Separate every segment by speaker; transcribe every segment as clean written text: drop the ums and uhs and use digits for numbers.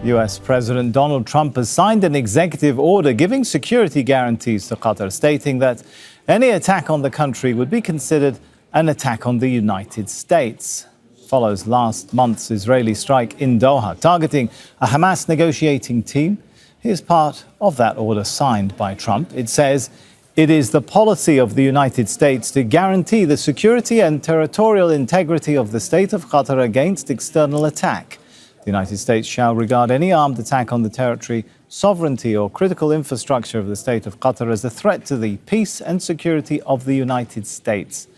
Speaker 1: US President Donald Trump has signed an executive order giving security guarantees to Qatar, stating that any attack on the country would be considered an attack on the United States. Follows last month's Israeli strike in Doha, targeting a Hamas negotiating team. Here's part of that order signed by Trump. It says it is the policy of the United States to guarantee the security and territorial integrity of the state of Qatar against external attack. The United States shall regard any armed attack on the territory, sovereignty or critical infrastructure of the state of Qatar as a threat to the peace and security of the United States.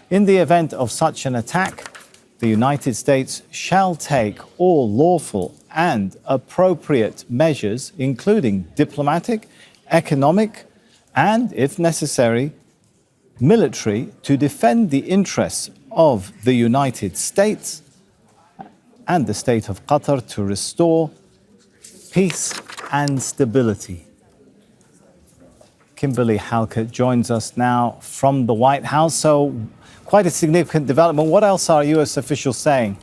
Speaker 1: In the event of such an attack, the United States shall take all lawful and appropriate measures, including diplomatic, economic, and, if necessary, military, to defend the interests of the United States and the state of Qatar to restore peace and stability. Kimberly Halkett joins us now from the White House. So quite a significant development. What else are US officials saying?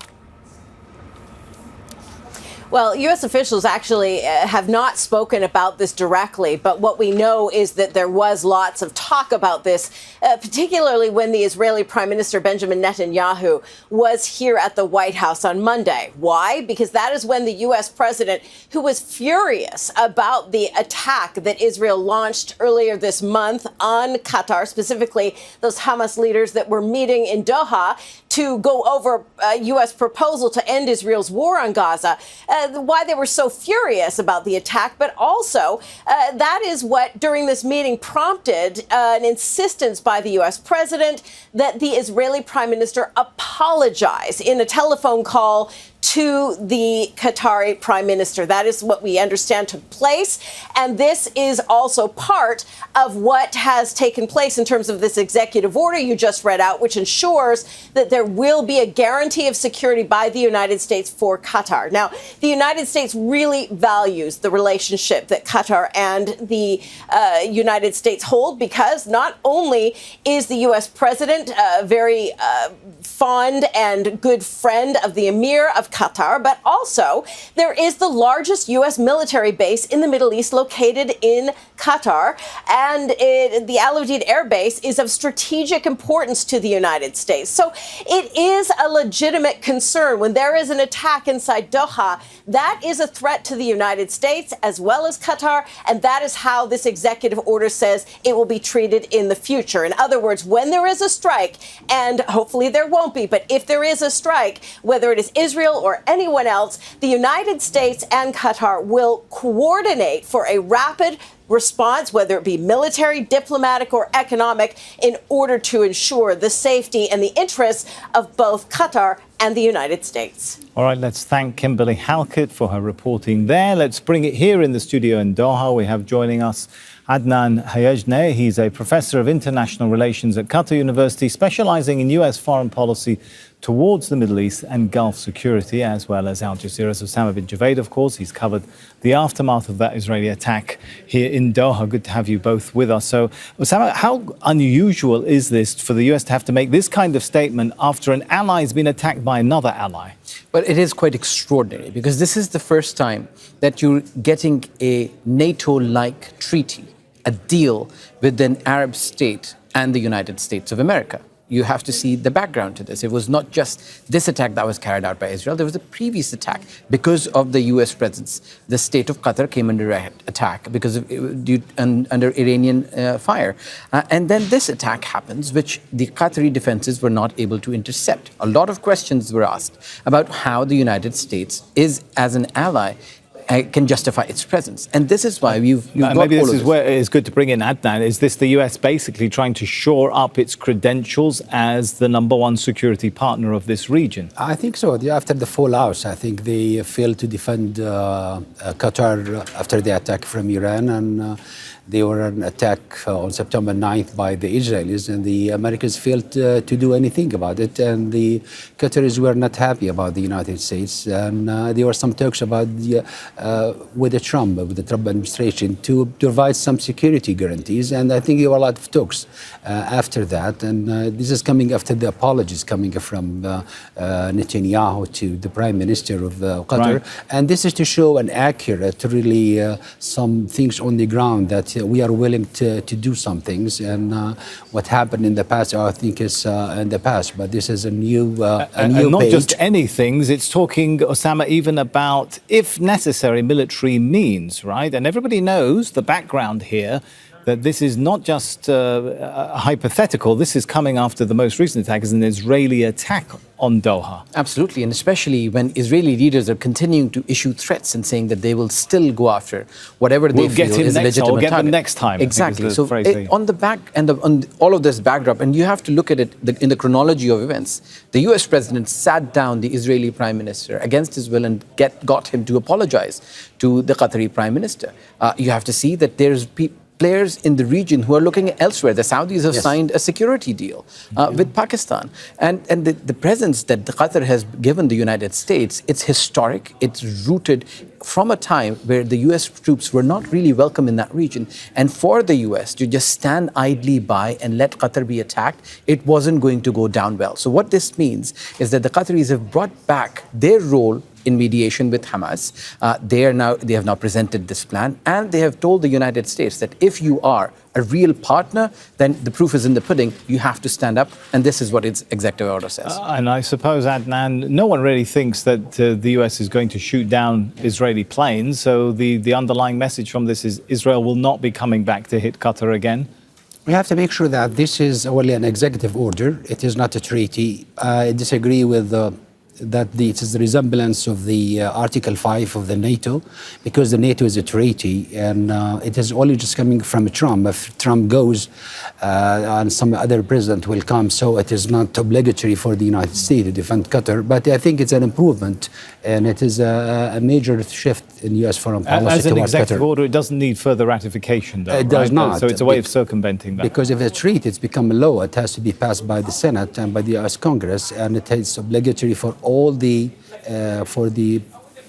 Speaker 2: Well, U.S. officials actually have not spoken about this directly, but what we know is that there was lots of talk about this, particularly when the Israeli Prime Minister Benjamin Netanyahu was here at the White House on Monday. Why? Because that is when the U.S. president, who was furious about the attack that Israel launched earlier this month on Qatar, specifically those Hamas leaders that were meeting in Doha to go over a U.S. proposal to end Israel's war on Gaza, why they were so furious about the attack, but also that is what, during this meeting, prompted an insistence by the U.S. president that the Israeli prime minister apologize in a telephone call to the Qatari prime minister. That is what we understand took place. And this is also part of what has taken place in terms of this executive order you just read out, which ensures that there will be a guarantee of security by the United States for Qatar. Now, the United States really values the relationship that Qatar and the United States hold, because not only is the U.S. president very fond and good friend of the Emir of Qatar, but also there is the largest U.S. military base in the Middle East located in Qatar, and the Al Udeid Air Base is of strategic importance to the United States. So it is a legitimate concern when there is an attack inside Doha. That is a threat to the United States as well as Qatar, and that is how this executive order says it will be treated in the future. In other words, when there is a strike, and hopefully there won't be, but if there is a strike, whether it is Israel or anyone else, the United States and Qatar will coordinate for a rapid response, whether it be military, diplomatic, or economic, in order to ensure the safety and the interests of both Qatar and the United States.
Speaker 1: All right, let's thank Kimberly Halkett for her reporting there. Let's bring it here in the studio in Doha. We have joining us Adnan Hayajneh. He's a professor of international relations at Qatar University, specializing in US foreign policy towards the Middle East and Gulf security, as well as Al Jazeera's Osama bin Javaid, of course. He's covered the aftermath of that Israeli attack here in Doha. Good to have you both with us. So, Osama, how unusual is this for the US to have to make this kind of statement after an ally has been attacked by another ally?
Speaker 3: Well, it is quite extraordinary, because this is the first time that you're getting a NATO-like treaty, a deal with an Arab state and the United States of America. You have to see the background to this. It was not just this attack that was carried out by Israel. There was a previous attack because of the U.S. presence. The state of Qatar came under attack because of under Iranian fire. And then this attack happens, which the Qatari defenses were not able to intercept. A lot of questions were asked about how the United States is, as an ally, can justify its presence. And this is why you've got
Speaker 1: maybe
Speaker 3: all
Speaker 1: this
Speaker 3: of
Speaker 1: is
Speaker 3: this.
Speaker 1: where it is good to bring in Adnan. Is this the US basically trying to shore up its credentials as the number one security partner of this region?
Speaker 4: I think so. After the fallout, I think they failed to defend Qatar after the attack from Iran, and they were an attack on September 9th by the Israelis, and the Americans failed to do anything about it. And the Qataris were not happy about the United States, and there were some talks about with the Trump administration to provide some security guarantees. And I think there were a lot of talks after that. And this is coming after the apologies coming from Netanyahu to the Prime Minister of Qatar. Right. And this is to show an accurate, really, some things on the ground that we are willing to do some things. And what happened in the past, I think, is in the past. But this is a new
Speaker 1: and not
Speaker 4: page.
Speaker 1: Just any things. It's talking, Osama, even about, if necessary, military means, right? And everybody knows the background here, that this is not just hypothetical. This is coming after the most recent attack, is an Israeli attack on Doha.
Speaker 3: Absolutely, and especially when Israeli leaders are continuing to issue threats and saying that they will still go after whatever they feel is a legitimate
Speaker 1: target. We'll get
Speaker 3: target.
Speaker 1: them next time.
Speaker 3: Exactly. So on the back and on all of this backdrop, and you have to look at it in the chronology of events. The U.S. president sat down the Israeli prime minister against his will and got him to apologize to the Qatari prime minister. You have to see that there's players in the region who are looking elsewhere. The Saudis have signed a security deal with Pakistan. And the presence that Qatar has given the United States, it's historic. It's rooted from a time where the U.S. troops were not really welcome in that region. And for the U.S. to just stand idly by and let Qatar be attacked, it wasn't going to go down well. So what this means is that the Qataris have brought back their role in mediation with Hamas. They have now presented this plan, and they have told the United States that if you are a real partner, then the proof is in the pudding. You have to stand up, and this is what its executive order says.
Speaker 1: And I suppose, Adnan, no one really thinks that the US is going to shoot down Israeli planes. So the underlying message from this is Israel will not be coming back to hit Qatar again.
Speaker 4: We have to make sure that this is only an executive order. It is not a treaty. I disagree with that it is the resemblance of the Article 5 of the NATO, because the NATO is a treaty, and it is only just coming from Trump. If Trump goes, and some other president will come, so it is not obligatory for the United States to defend Qatar. But I think it's an improvement, and it is a major shift in U.S. foreign policy towards Qatar. As
Speaker 1: an executive order, it doesn't need further ratification, though,
Speaker 4: It does not.
Speaker 1: So it's a way of circumventing that.
Speaker 4: Because if a treaty has become a law, it has to be passed by the Senate and by the U.S. Congress, and it is obligatory for all for the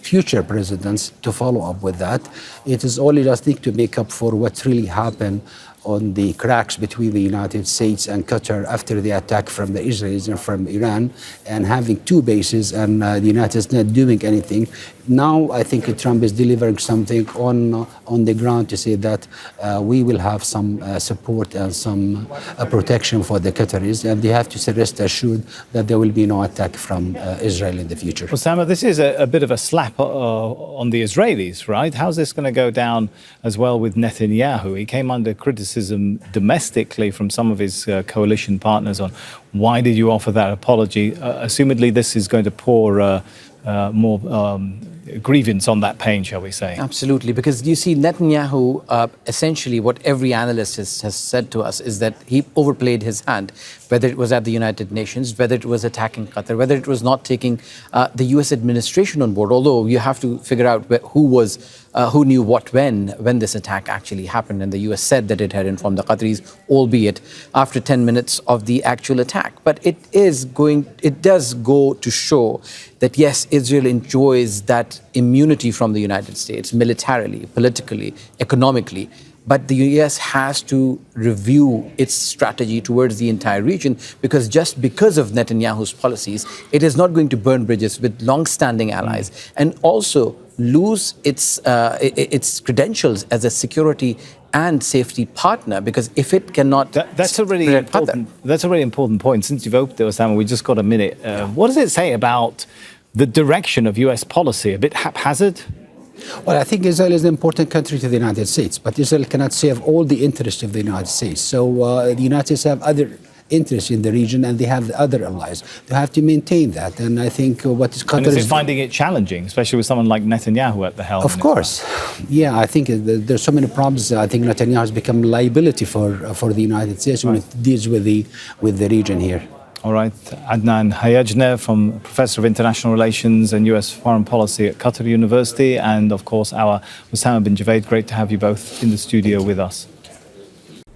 Speaker 4: future presidents to follow up with that. It is only just to make up for what really happened on the cracks between the United States and Qatar after the attack from the Israelis and from Iran, and having two bases and the United States not doing anything. Now I think Trump is delivering something on the ground to say that we will have some support and some protection for the Qataris, and they have to rest assured that there will be no attack from Israel in the future.
Speaker 1: Osama, this is a bit of a slap on the Israelis, right? How's this going to go down as well with Netanyahu? He came under criticism domestically from some of his coalition partners on why did you offer that apology? Assumedly, this is going to pour more grievance on that pain, shall we say?
Speaker 3: Absolutely, because you see, Netanyahu, essentially what every analyst has said to us is that he overplayed his hand, whether it was at the United Nations, whether it was attacking Qatar, whether it was not taking the US administration on board, although you have to figure out who knew what when this attack actually happened. And the US said that it had informed the Qataris, albeit after 10 minutes of the actual attack. But it does go to show that yes, Israel enjoys that immunity from the United States, militarily, politically, economically. But the US has to review its strategy towards the entire region, because just because of Netanyahu's policies, it is not going to burn bridges with long-standing allies and also lose its credentials as a security and safety partner, because if it cannot...
Speaker 1: That's a really important point. Since you've opened it, Osama, we just got a minute. What does it say about the direction of US policy? A bit haphazard?
Speaker 4: Well, I think Israel is an important country to the United States, but Israel cannot serve all the interests of the United States. So the United States have other interests in the region, and they have other allies. They have to maintain that. And I think what is Qatar
Speaker 1: is finding it challenging, especially with someone like Netanyahu at the helm.
Speaker 4: Of course. Yeah, I think there's so many problems. I think Netanyahu has become a liability for the United States when it deals with the region here.
Speaker 1: All right. Adnan Hayajneh, Professor of International Relations and US Foreign Policy at Qatar University, and of course our Osama bin Javaid. Great to have you both in the studio with us.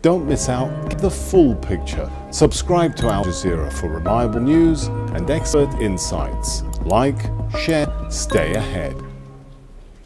Speaker 5: Don't miss out the full picture. Subscribe to Al Jazeera for reliable news and expert insights. Like, share, stay ahead.